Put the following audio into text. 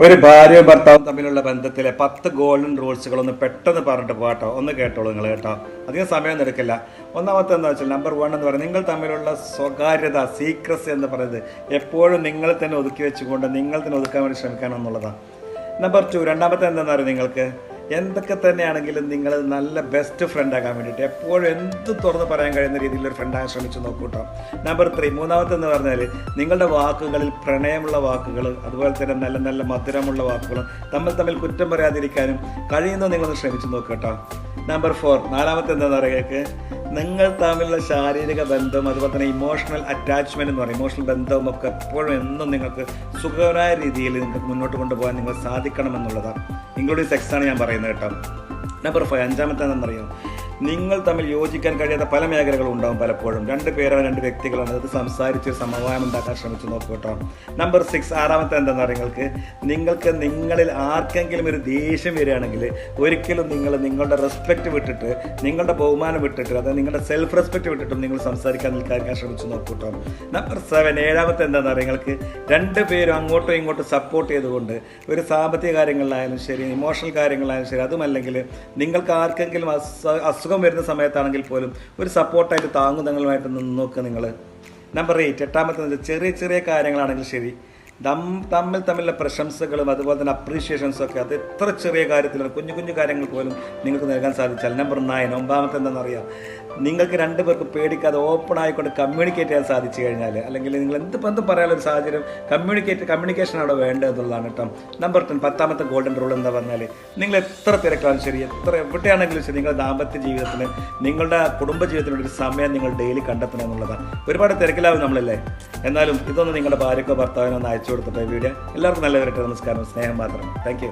ഒരു ഭാര്യയും ഭർത്താവും തമ്മിലുള്ള ബന്ധത്തിലെ 10 ഗോൾഡൻ റൂൾസുകളൊന്ന് പെട്ടെന്ന് പറഞ്ഞിട്ട് പോകട്ടോ. ഒന്ന് കേട്ടോളൂ നിങ്ങൾ കേട്ടോ. അധികം സമയമൊന്നും എടുക്കില്ല. ഒന്നാമത്തെ എന്താ വെച്ചാൽ നമ്പർ 1 എന്ന് പറയുന്നത് നിങ്ങൾ തമ്മിലുള്ള സ്വകാര്യത, സീക്രസി എന്ന് പറയുന്നത് എപ്പോഴും നിങ്ങൾ തന്നെ ഒതുക്കി വെച്ചുകൊണ്ട് നിങ്ങൾ തന്നെ ഒതുക്കാൻ വേണ്ടി ശ്രമിക്കണം എന്നുള്ളതാണ്. നമ്പർ 2 രണ്ടാമത്തെ എന്താണെന്ന് പറയുന്നത് നിങ്ങൾക്ക് എന്തൊക്കെ തന്നെയാണെങ്കിലും നിങ്ങൾ നല്ല ബെസ്റ്റ് ഫ്രണ്ട് ആകാൻ വേണ്ടിയിട്ട് എപ്പോഴും എന്ത് തുറന്ന് പറയാൻ കഴിയുന്ന രീതിയിലൊരു ഫ്രണ്ടാകാൻ ശ്രമിച്ചു നോക്കൂ കേട്ടോ. നമ്പർ 3 മൂന്നാമത്തെ എന്ന് പറഞ്ഞാൽ നിങ്ങളുടെ വാക്കുകളിൽ പ്രണയമുള്ള വാക്കുകൾ, അതുപോലെ തന്നെ നല്ല നല്ല മധുരമുള്ള വാക്കുകളും തമ്മിൽ കുറ്റം പറയാതിരിക്കാനും കഴിയുന്നത് നിങ്ങളൊന്ന് ശ്രമിച്ചു നോക്കുക കേട്ടോ. നമ്പർ 4 നാലാമത്തെ എന്താണെന്ന് പറയുക, നിങ്ങൾ തമ്മിലുള്ള ശാരീരിക ബന്ധവും അതുപോലെ തന്നെ ഇമോഷണൽ അറ്റാച്ച്മെൻറ്റ് എന്ന് പറയും, ഇമോഷണൽ ബന്ധവും ഒക്കെ എപ്പോഴും എന്നും നിങ്ങൾക്ക് സുഖകരമായ രീതിയിൽ നിങ്ങൾക്ക് മുന്നോട്ട് കൊണ്ടുപോകാൻ നിങ്ങൾ സാധിക്കണമെന്നുള്ളതാണ്. ഇൻക്ലൂഡിങ് സെക്സാണ് ഞാൻ പറയുന്നത് കേട്ടോ. നമ്പർ 5 അഞ്ചാമത്തെ എന്താണെന്നറിയോ, നിങ്ങൾ തമ്മിൽ യോജിക്കാൻ കഴിയാത്ത പല മേഖലകളും ഉണ്ടാകും. പലപ്പോഴും 2 പേരാണ്, 2 വ്യക്തികളാണ്, അത് സംസാരിച്ച് സമവായം ഉണ്ടാക്കാൻ ശ്രമിച്ചു നോക്കൂ കേട്ടോ. നമ്പർ 6 ആറാമത്തെ എന്താണെന്ന് പറയുക, നിങ്ങൾക്ക് നിങ്ങളിൽ ആർക്കെങ്കിലും ഒരു ദേഷ്യം വരികയാണെങ്കിൽ ഒരിക്കലും നിങ്ങളുടെ റെസ്പെക്റ്റ് വിട്ടിട്ട്, നിങ്ങളുടെ ബഹുമാനം വിട്ടിട്ട്, അതായത് നിങ്ങളുടെ സെൽഫ് റെസ്പെക്റ്റ് വിട്ടിട്ടും നിങ്ങൾ സംസാരിക്കാൻ നിൽക്കാൻ ശ്രമിച്ചു നോക്കൂ കേട്ടോ. നമ്പർ 7 ഏഴാമത്തെ എന്താണെന്ന് പറയുക, 2 പേരും അങ്ങോട്ടും ഇങ്ങോട്ടും സപ്പോർട്ട് ചെയ്തുകൊണ്ട് ഒരു സാമ്പത്തിക കാര്യങ്ങളിലായാലും ശരി, ഇമോഷണൽ കാര്യങ്ങളിലായാലും ശരി, അതുമല്ലെങ്കിൽ നിങ്ങൾക്ക് ആർക്കെങ്കിലും അസുഖം വരുന്ന സമയത്താണെങ്കിൽ പോലും ഒരു സപ്പോർട്ടായിട്ട് താങ്ങുതങ്ങളുമായിട്ട് നിന്ന് നോക്കുക നിങ്ങൾ. നമ്പർ 8 എട്ടാമത്തെ ചെറിയ ചെറിയ കാര്യങ്ങളാണെങ്കിൽ ശരി, തമ്മിലുള്ള പ്രശംസകളും അതുപോലെ തന്നെ അപ്രീഷിയേഷൻസും ഒക്കെ അത് എത്ര ചെറിയ കാര്യത്തിലാണ്, കുഞ്ഞു കുഞ്ഞു കാര്യങ്ങൾ പോലും നിങ്ങൾക്ക് നൽകാൻ സാധിച്ചാൽ. നമ്പർ 9 ഒമ്പതാമത്തെ എന്താണെന്നറിയാം, നിങ്ങൾക്ക് 2 പേർക്ക് പേടിക്കാതെ ഓപ്പൺ ആയിക്കൊണ്ട് കമ്മ്യൂണിക്കേറ്റ് ചെയ്യാൻ സാധിച്ചു കഴിഞ്ഞാൽ, അല്ലെങ്കിൽ നിങ്ങൾ എന്ത് പറയാനുള്ള ഒരു സാഹചര്യം കമ്മ്യൂണിക്കേഷൻ അവിടെ വേണ്ടത് എന്നുള്ളതാണ് കേട്ടോ. നമ്പർ 10 പത്താമത്തെ ഗോൾഡൻ റൂൾ എന്താ പറഞ്ഞാൽ, നിങ്ങൾ എത്ര തിരക്കാലും ശരി, എവിടെയാണെങ്കിലും ശരി, നിങ്ങളുടെ ദാമ്പത്യ ജീവിതത്തിന്, നിങ്ങളുടെ കുടുംബ ജീവിതത്തിനുള്ള ഒരു സമയം നിങ്ങൾ ഡെയിലി കണ്ടെത്തണം എന്നുള്ളതാണ്. ഒരുപാട് തിരക്കിലാവും നമ്മളല്ലേ, എന്നാലും ഇതൊന്ന് നിങ്ങളുടെ ഭാര്യക്കോ ഭർത്താവിനോ ഒന്ന് അയച്ചു കൊടുത്തിട്ട് വീഡിയോ. എല്ലാവർക്കും നല്ല വരട്ടെ. നമസ്കാരം, സ്നേഹം മാത്രം. Thank you.